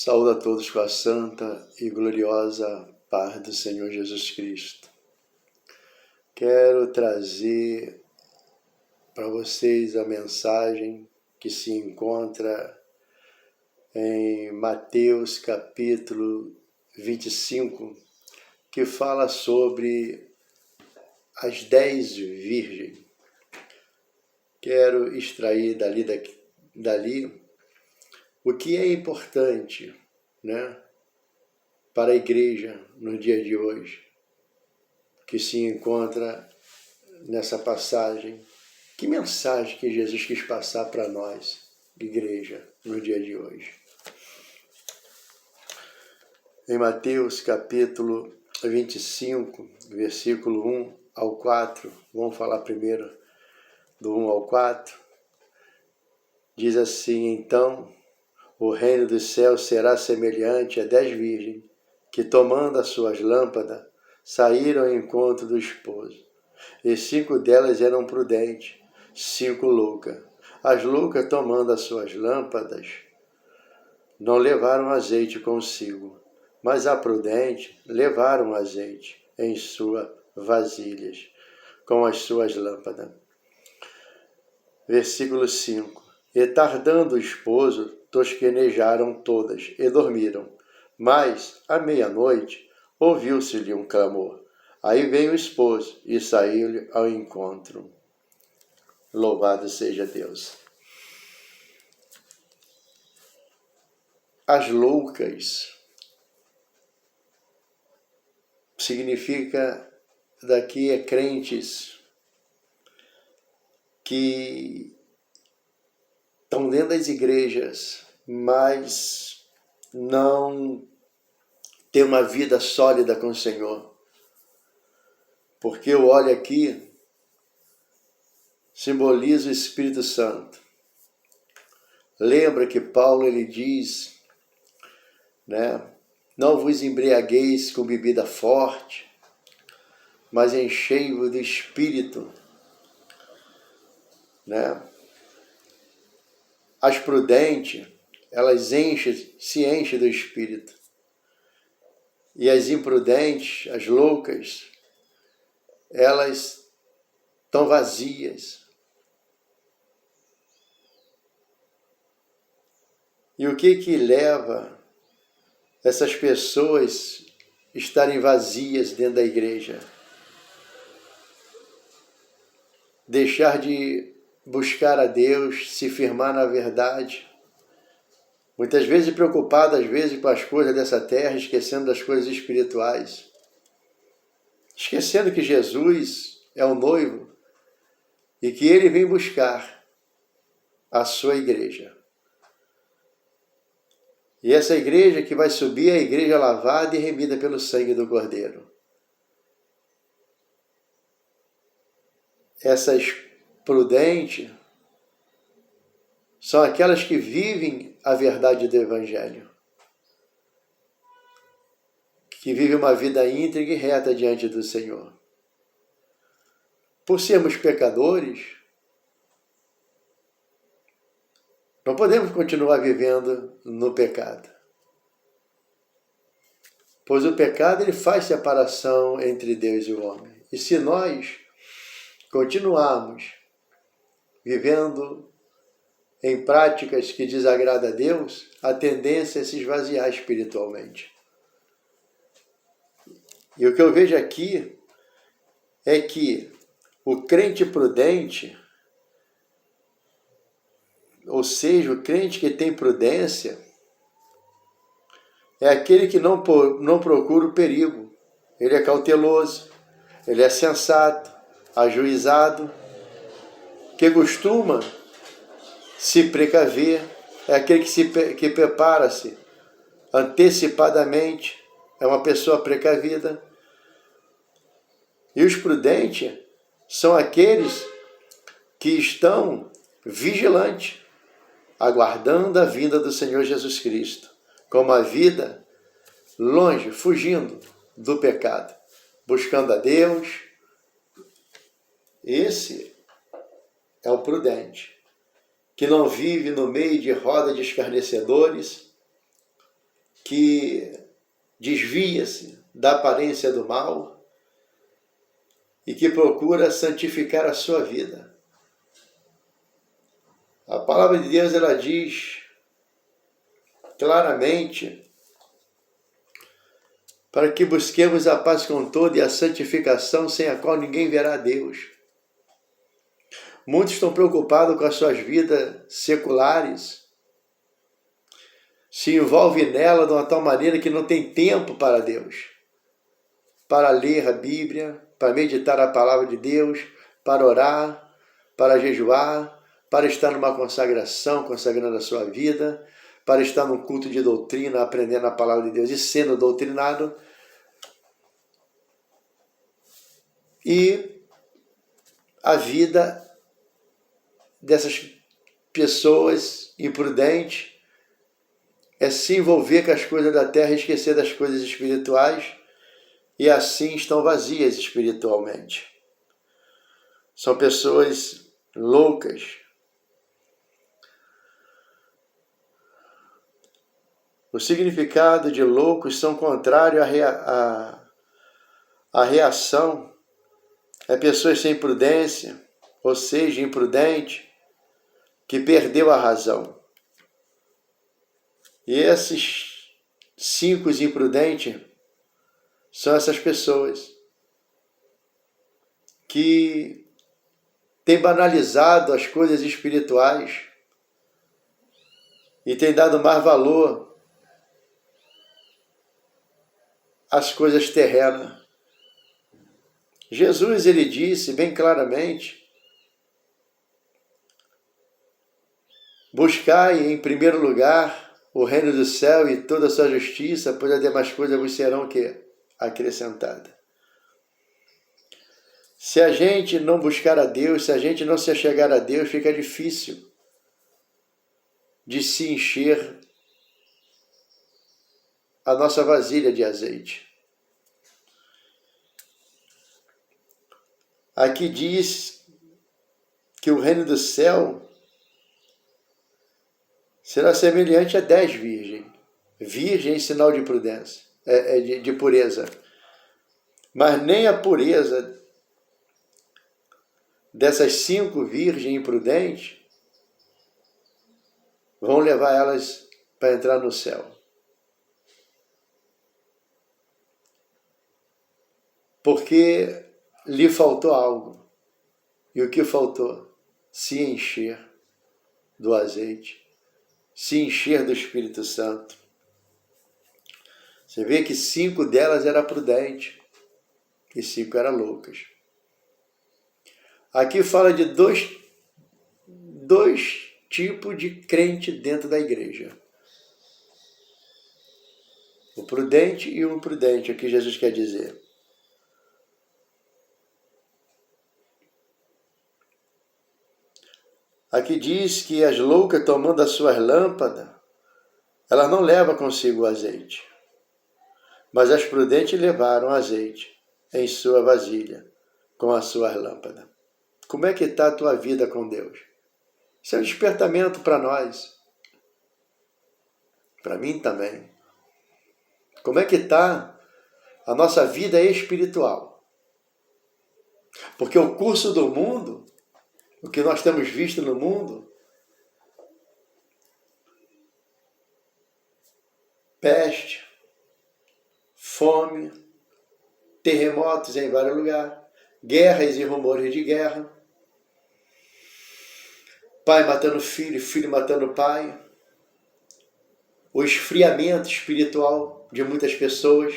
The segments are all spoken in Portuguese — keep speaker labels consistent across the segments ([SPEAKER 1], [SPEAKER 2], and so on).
[SPEAKER 1] Saúdo a todos com a santa e gloriosa paz do Senhor Jesus Cristo. Quero trazer para vocês a mensagem que se encontra em Mateus capítulo 25, que fala sobre as 10 virgens. Quero extrair dali o que é importante, para a igreja no dia de hoje, que se encontra nessa passagem. Que mensagem que Jesus quis passar para nós, igreja, no dia de hoje? Em Mateus capítulo 25, versículo 1 ao 4, vamos falar primeiro do 1 ao 4, diz assim: então o reino dos céus será semelhante a 10 virgens que, tomando as suas lâmpadas, saíram ao encontro do esposo. E 5 delas eram prudentes, 5 loucas. As loucas, tomando as suas lâmpadas, não levaram azeite consigo, mas a prudente levaram azeite em suas vasilhas, com as suas lâmpadas. Versículo 5. E tardando o esposo, tosquenejaram todas e dormiram. Mas, à meia-noite, ouviu-se-lhe um clamor. Aí veio o esposo e saiu-lhe ao encontro. Louvado seja Deus. As loucas significa daqui crentes que estão dentro das igrejas, mas não tem uma vida sólida com o Senhor. Porque o óleo aqui simboliza o Espírito Santo. Lembra que Paulo ele diz, não vos embriagueis com bebida forte, mas enchei-vos do Espírito. As prudentes, elas se enchem do Espírito. E as imprudentes, as loucas, elas estão vazias. E o que leva essas pessoas estarem vazias dentro da igreja? Deixar de buscar a Deus, se firmar na verdade, muitas vezes preocupado com as coisas dessa terra, esquecendo das coisas espirituais, esquecendo que Jesus é o noivo e que ele vem buscar a sua igreja. E essa igreja que vai subir é a igreja lavada e remida pelo sangue do Cordeiro. Essas prudentes são aquelas que vivem a verdade do Evangelho, que vivem uma vida íntegra e reta diante do Senhor. Por sermos pecadores, não podemos continuar vivendo no pecado, pois o pecado ele faz separação entre Deus e o homem. E se nós continuarmos vivendo em práticas que desagradam a Deus, a tendência é se esvaziar espiritualmente. E o que eu vejo aqui é que o crente prudente, ou seja, o crente que tem prudência, é aquele que não procura o perigo. Ele é cauteloso, ele é sensato, ajuizado, que costuma se precaver, é aquele que prepara-se antecipadamente, é uma pessoa precavida. E os prudentes são aqueles que estão vigilantes, aguardando a vinda do Senhor Jesus Cristo, com uma vida longe, fugindo do pecado, buscando a Deus. Esse é o prudente, que não vive no meio de roda de escarnecedores, que desvia-se da aparência do mal e que procura santificar a sua vida. A palavra de Deus, ela diz claramente para que busquemos a paz com todo e a santificação, sem a qual ninguém verá a Deus. Muitos estão preocupados com as suas vidas seculares, se envolvem nela de uma tal maneira que não tem tempo para Deus, para ler a Bíblia, para meditar a palavra de Deus, para orar, para jejuar, para estar numa consagração, consagrando a sua vida, para estar num culto de doutrina, aprendendo a palavra de Deus e sendo doutrinado. E a vida dessas pessoas imprudentes é se envolver com as coisas da terra e esquecer das coisas espirituais, e assim estão vazias espiritualmente. São pessoas loucas. O significado de loucos são contrário à reação. É pessoas sem prudência, ou seja, imprudente, que perdeu a razão. E esses 5 imprudentes são essas pessoas que têm banalizado as coisas espirituais e têm dado mais valor às coisas terrenas. Jesus, ele disse bem claramente: buscai em primeiro lugar o reino do céu e toda a sua justiça, pois as demais coisas vos serão acrescentadas. Se a gente não buscar a Deus, se a gente não se achegar a Deus, fica difícil de se encher a nossa vasilha de azeite. Aqui diz que o reino do céu será semelhante a 10 virgens. Virgem é sinal de prudência, de pureza. Mas nem a pureza dessas 5 virgens imprudentes vão levar elas para entrar no céu. Porque lhe faltou algo. E o que faltou? Se encher do azeite, se encher do Espírito Santo. Você vê que 5 delas eram prudentes e 5 eram loucas. Aqui fala de dois tipos de crente dentro da igreja. O prudente e o imprudente, é o que Jesus quer dizer. Aqui diz que as loucas, tomando as suas lâmpadas, elas não levam consigo o azeite, mas as prudentes levaram azeite em sua vasilha, com as suas lâmpadas. Como é que está a tua vida com Deus? Isso é um despertamento para nós. Para mim também. Como é que está a nossa vida espiritual? Porque o curso do mundo, o que nós temos visto no mundo, peste, fome, terremotos em vários lugares, guerras e rumores de guerra, pai matando filho, filho matando pai, o esfriamento espiritual de muitas pessoas,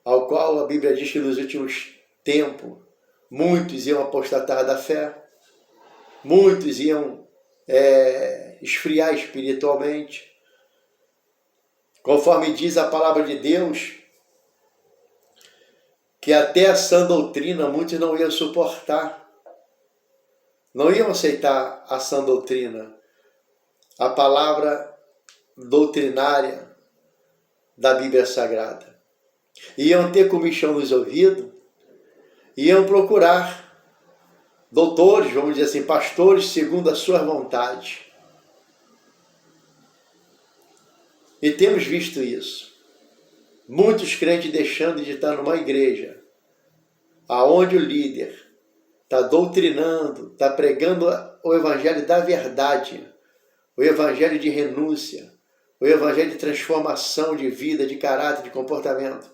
[SPEAKER 1] ao qual a Bíblia diz que nos últimos tempos muitos iam apostatar da fé, muitos iam esfriar espiritualmente. Conforme diz a palavra de Deus, que até a sã doutrina muitos não iam suportar, não iam aceitar a sã doutrina, a palavra doutrinária da Bíblia Sagrada. Iam ter comichão nos ouvidos, iam procurar doutores, vamos dizer assim, pastores segundo a sua vontade. E temos visto isso. Muitos crentes deixando de estar numa igreja, aonde o líder está doutrinando, está pregando o evangelho da verdade, o evangelho de renúncia, o evangelho de transformação de vida, de caráter, de comportamento.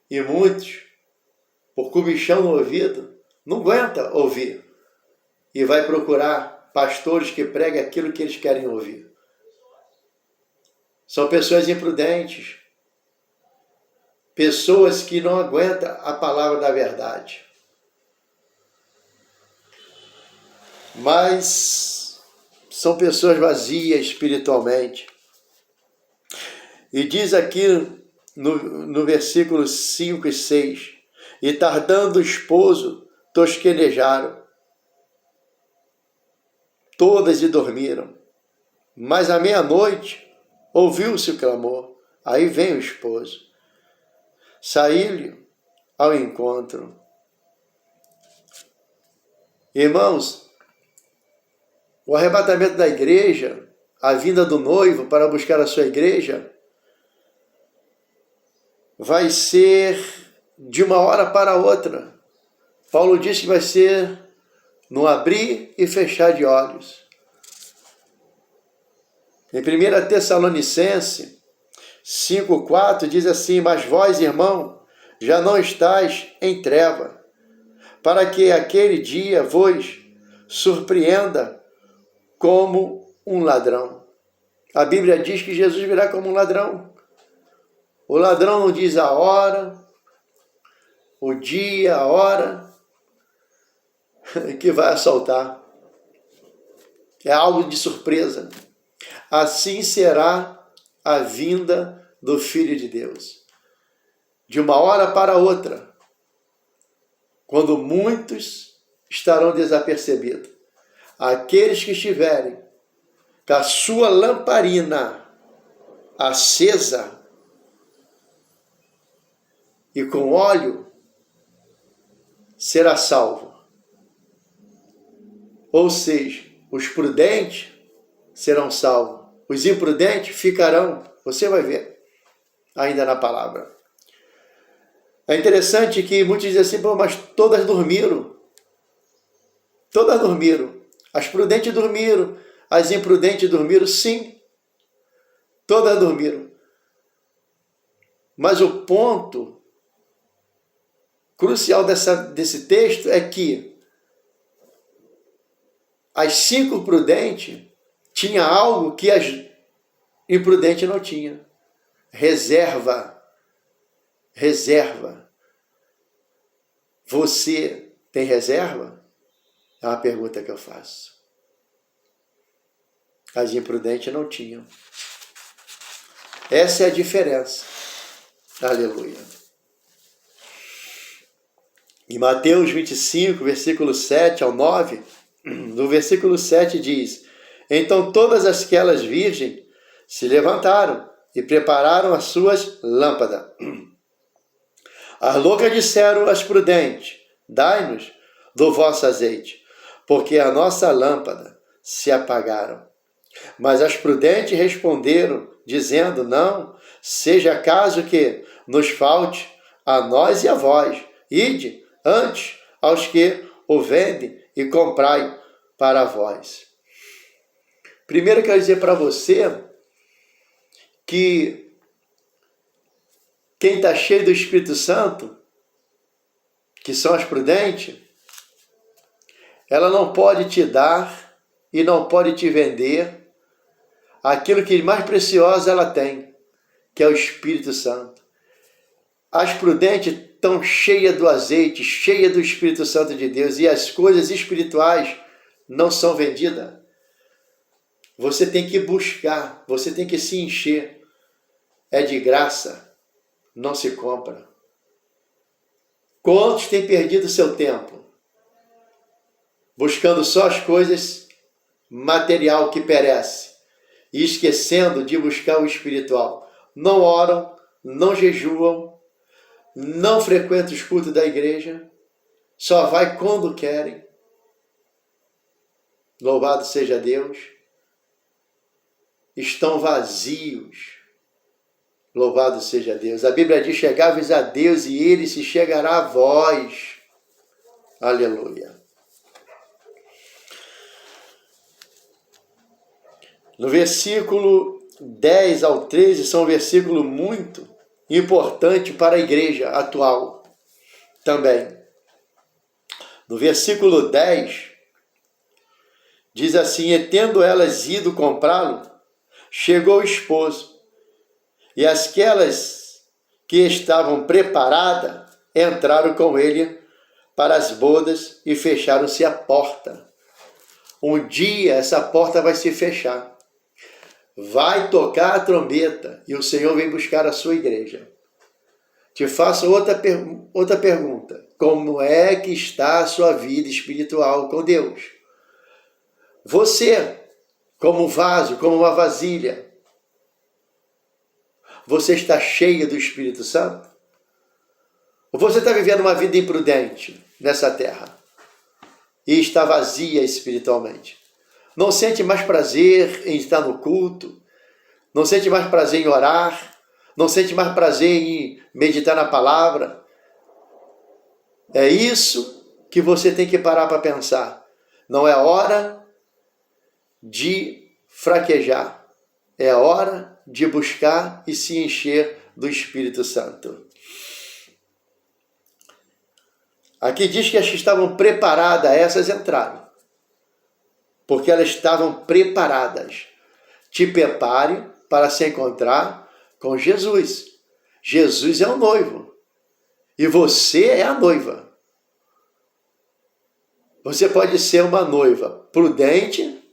[SPEAKER 1] E muitos, por comichão no ouvido, não aguenta ouvir e vai procurar pastores que preguem aquilo que eles querem ouvir. São pessoas imprudentes, pessoas que não aguentam a palavra da verdade. Mas são pessoas vazias espiritualmente. E diz aqui no versículo 5 e 6, e tardando o esposo, tosquenejaram. Todas e dormiram. Mas à meia-noite, ouviu-se o clamor. Aí vem o esposo. Saí-lhe ao encontro. Irmãos, o arrebatamento da igreja, a vinda do noivo para buscar a sua igreja, vai ser de uma hora para outra. Paulo diz que vai ser no abrir e fechar de olhos. Em 1 Tessalonicenses 5,4 diz assim: mas vós, irmão, já não estáis em treva, para que aquele dia vos surpreenda como um ladrão. A Bíblia diz que Jesus virá como um ladrão. O ladrão não diz a hora, o dia, a hora que vai assaltar. É algo de surpresa. Assim será a vinda do Filho de Deus. De uma hora para outra, quando muitos estarão desapercebidos. Aqueles que estiverem com a sua lamparina acesa e com óleo, será salvo. Ou seja, os prudentes serão salvos. Os imprudentes ficarão. Você vai ver ainda na palavra. É interessante que muitos dizem assim: pô, mas todas dormiram. Todas dormiram. As prudentes dormiram. As imprudentes dormiram. Sim, todas dormiram. Mas o ponto crucial desse texto é que as 5 prudentes tinham algo que as imprudentes não tinham. Reserva. Reserva. Você tem reserva? É uma pergunta que eu faço. As imprudentes não tinham. Essa é a diferença. Aleluia. Em Mateus 25, versículo 7 ao 9, no versículo 7 diz: então todas aquelas virgens se levantaram e prepararam as suas lâmpadas. As loucas disseram às prudentes: dai-nos do vosso azeite, porque a nossa lâmpada se apagaram. Mas as prudentes responderam, dizendo: não, seja caso que nos falte a nós e a vós. Ide antes aos que o vendem e comprai para vós. Primeiro eu quero dizer para você que quem está cheio do Espírito Santo, que são as prudentes, ela não pode te dar e não pode te vender aquilo que de mais precioso ela tem, que é o Espírito Santo. As prudentes estão cheias do azeite, cheias do Espírito Santo de Deus, e as coisas espirituais não são vendidas. Você tem que buscar, você tem que se encher. É de graça, não se compra. Quantos têm perdido seu tempo buscando só as coisas material que perece e esquecendo de buscar o espiritual? Não oram, não jejuam, não frequentam os cultos da igreja, só vai quando querem. Louvado seja Deus. estão vazios. Louvado seja Deus. A Bíblia diz: chegai-vos a Deus e Ele se chegará a vós. Aleluia. No versículo 10 ao 13, são um versículo muito importante para a igreja atual também. No versículo 10, diz assim: e tendo elas ido comprá-lo, chegou o esposo, e aquelas que estavam preparadas entraram com ele para as bodas e fecharam-se a porta. Um dia essa porta vai se fechar. Vai tocar a trombeta e o Senhor vem buscar a sua igreja. Te faço outra pergunta. Como é que está a sua vida espiritual com Deus? Você, como vaso, como uma vasilha, você está cheio do Espírito Santo? Ou você está vivendo uma vida imprudente nessa terra e está vazia espiritualmente? Não sente mais prazer em estar no culto, não sente mais prazer em orar, não sente mais prazer em meditar na palavra. É isso que você tem que parar para pensar. Não é hora de fraquejar, é hora de buscar e se encher do Espírito Santo. Aqui diz que as que estavam preparadas, essas entraram, porque elas estavam preparadas. Te prepare para se encontrar com Jesus. Jesus é o noivo e você é a noiva. Você pode ser uma noiva prudente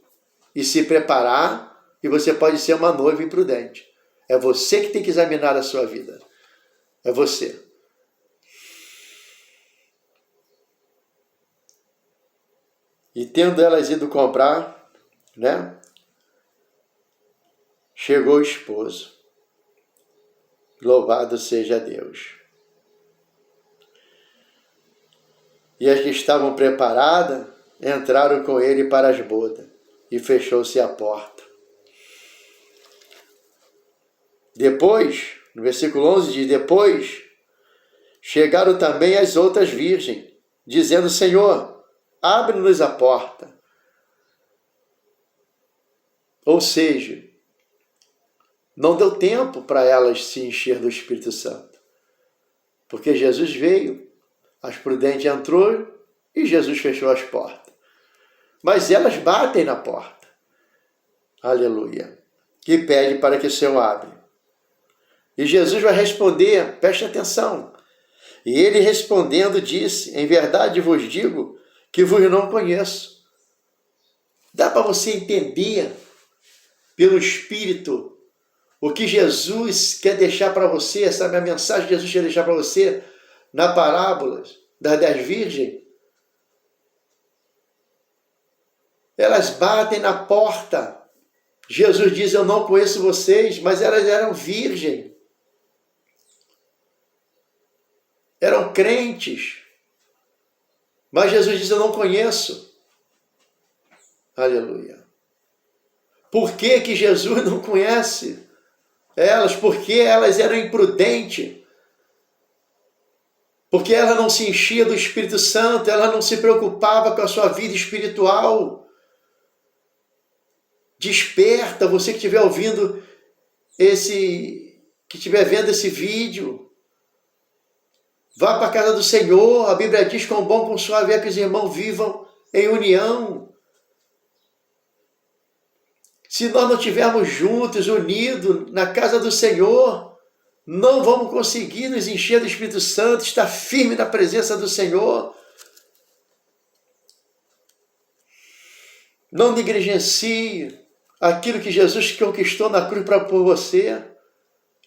[SPEAKER 1] e se preparar, e você pode ser uma noiva imprudente. É você que tem que examinar a sua vida. É você. E tendo elas ido comprar, chegou o esposo. Louvado seja Deus. E as que estavam preparadas entraram com ele para as bodas, e fechou-se a porta. Depois, no versículo 11 diz: depois chegaram também as outras virgens, dizendo: Senhor, abre-nos a porta. Ou seja, não deu tempo para elas se encher do Espírito Santo. Porque Jesus veio, as prudentes entrou e Jesus fechou as portas. Mas elas batem na porta. Aleluia. E pede para que o Senhor abra. E Jesus vai responder, preste atenção. E ele respondendo disse: em verdade vos digo que vos não conheço. Dá para você entender pelo Espírito o que Jesus quer deixar para você, essa minha mensagem que Jesus quer deixar para você na parábola das 10 virgens? Elas batem na porta. Jesus diz: eu não conheço vocês, mas elas eram virgens. Eram crentes. Mas Jesus diz: eu não conheço. Aleluia. Por que que Jesus não conhece elas? Porque elas eram imprudentes. Porque ela não se enchia do Espírito Santo, ela não se preocupava com a sua vida espiritual. Desperta, você que estiver ouvindo que estiver vendo esse vídeo. Vá para a casa do Senhor. A Bíblia diz: quão bom, quão suave é que os irmãos vivam em união. Se nós não estivermos juntos, unidos na casa do Senhor, não vamos conseguir nos encher do Espírito Santo, estar firme na presença do Senhor. Não negligencie aquilo que Jesus conquistou na cruz por você,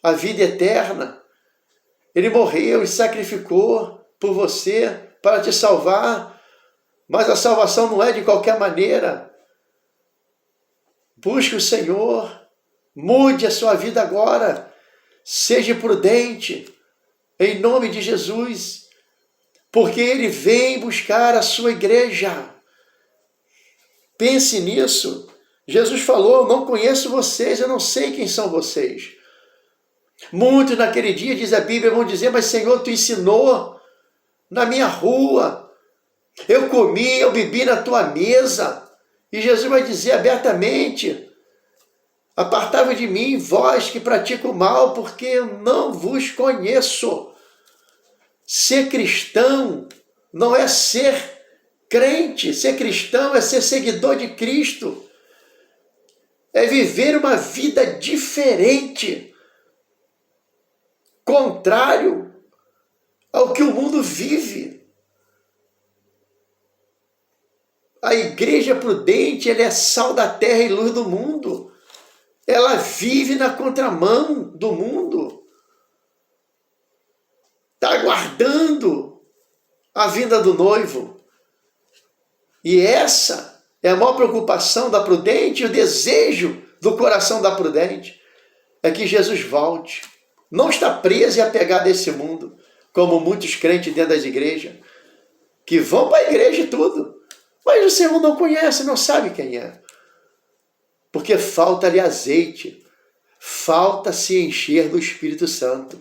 [SPEAKER 1] a vida eterna. Ele morreu e sacrificou por você para te salvar, mas a salvação não é de qualquer maneira. Busque o Senhor, mude a sua vida agora, seja prudente, em nome de Jesus, porque Ele vem buscar a sua igreja. Pense nisso. Jesus falou, eu não conheço vocês, eu não sei quem são vocês. Muitos naquele dia, diz a Bíblia, vão dizer, mas Senhor, tu ensinou na minha rua, eu comi, eu bebi na tua mesa. E Jesus vai dizer abertamente, apartai-vos de mim, vós que praticam o mal, porque eu não vos conheço. Ser cristão não é ser crente, ser cristão é ser seguidor de Cristo. É viver uma vida diferente, contrário ao que o mundo vive. A igreja prudente, ela é sal da terra e luz do mundo. Ela vive na contramão do mundo. Está aguardando a vinda do noivo. E essa é a maior preocupação da prudente, e o desejo do coração da prudente é que Jesus volte. Não está preso e apegado a esse mundo, como muitos crentes dentro das igrejas, que vão para a igreja e tudo, mas o Senhor não conhece, não sabe quem é. Porque falta-lhe azeite, falta se encher do Espírito Santo.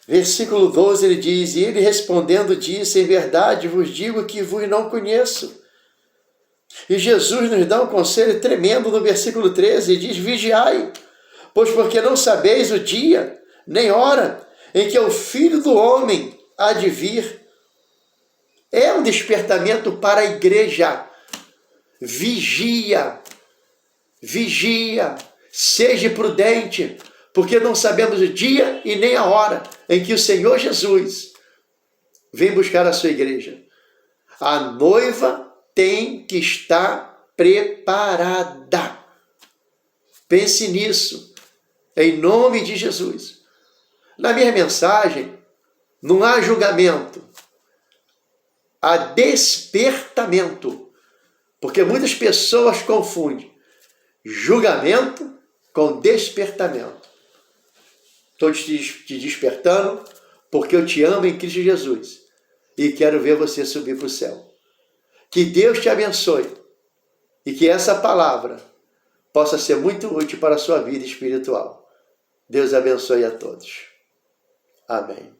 [SPEAKER 1] Versículo 12, ele diz, e ele respondendo disse, em verdade vos digo que vos não conheço. E Jesus nos dá um conselho tremendo no versículo 13, diz, vigiai, pois porque não sabeis o dia, nem hora, em que o Filho do Homem há de vir. É um despertamento para a igreja. Vigia, vigia, seja prudente, porque não sabemos o dia e nem a hora em que o Senhor Jesus vem buscar a sua igreja. A noiva tem que estar preparada. Pense nisso, em nome de Jesus. Na minha mensagem, não há julgamento, há despertamento, porque muitas pessoas confundem julgamento com despertamento. Estou te despertando porque eu te amo em Cristo Jesus e quero ver você subir para o céu. Que Deus te abençoe e que essa palavra possa ser muito útil para a sua vida espiritual. Deus abençoe a todos. Amém.